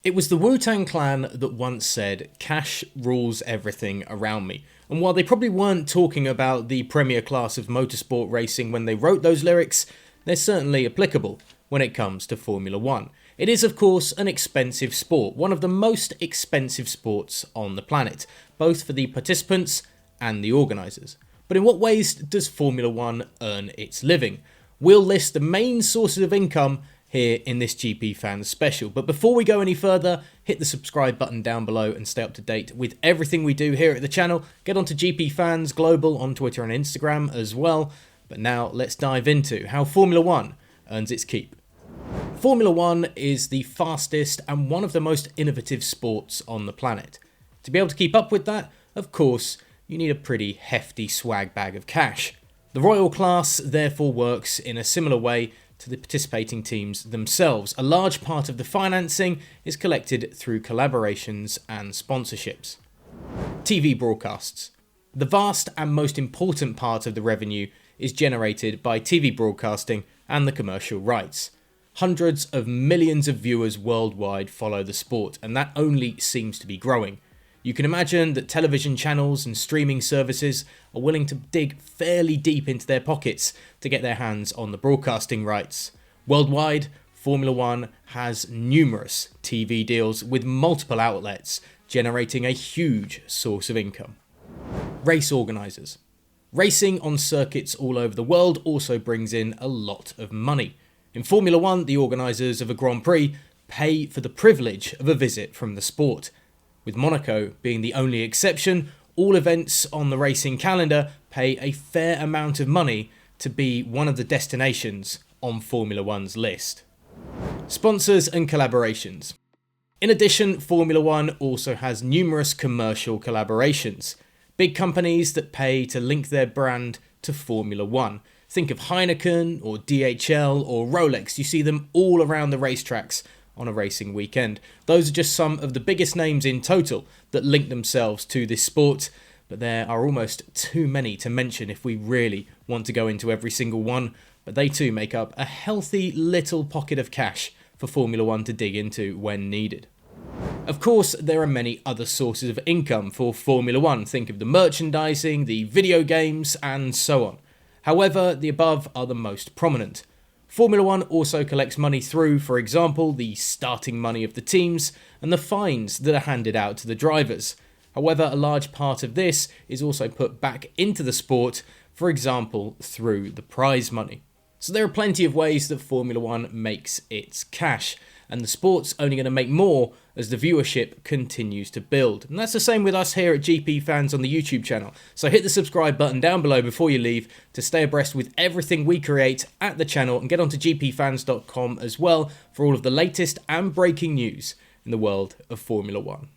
It was the Wu-Tang Clan that once said, "Cash rules everything around me." And while they probably weren't talking about the premier class of motorsport racing when they wrote those lyrics, they're certainly applicable when it comes to Formula One. It is, of course, an expensive sport, one of the most expensive sports on the planet, both for the participants and the organisers. But in what ways does Formula One earn its living? We'll list the main sources of income here in this GPFans special. But before we go any further, hit the subscribe button down below and stay up to date with everything we do here at the channel. Get onto GPFans Global on Twitter and Instagram as well. But now let's dive into how Formula One earns its keep. Formula One is the fastest and one of the most innovative sports on the planet. To be able to keep up with that, of course, you need a pretty hefty swag bag of cash. The Royal class therefore works in a similar way to the participating teams themselves. A large part of the financing is collected through collaborations and sponsorships. TV broadcasts. The vast and most important part of the revenue is generated by TV broadcasting and the commercial rights. Hundreds of millions of viewers worldwide follow the sport, and that only seems to be growing. You can imagine that television channels and streaming services are willing to dig fairly deep into their pockets to get their hands on the broadcasting rights. Worldwide, Formula One has numerous TV deals with multiple outlets, generating a huge source of income. Race organisers. Racing on circuits all over the world also brings in a lot of money. In Formula One, the organisers of a Grand Prix pay for the privilege of a visit from the sport. With Monaco being the only exception, all events on the racing calendar pay a fair amount of money to be one of the destinations on Formula One's list. Sponsors and collaborations. In addition, Formula One also has numerous commercial collaborations. Big companies that pay to link their brand to Formula One. Think of Heineken or DHL or Rolex. You see them all around the racetracks on a racing weekend. Those are just some of the biggest names in total that link themselves to this sport, but there are almost too many to mention if we really want to go into every single one, but they too make up a healthy little pocket of cash for Formula One to dig into when needed. Of course, there are many other sources of income for Formula One. Think of the merchandising, the video games, and so on. However, the above are the most prominent. Formula One also collects money through, for example, the starting money of the teams and the fines that are handed out to the drivers. However, a large part of this is also put back into the sport, for example, through the prize money. So there are plenty of ways that Formula One makes its cash, and the sport's only going to make more as the viewership continues to build. And that's the same with us here at GPFans on the YouTube channel. So hit the subscribe button down below before you leave to stay abreast with everything we create at the channel, and get onto gpfans.com as well for all of the latest and breaking news in the world of Formula One.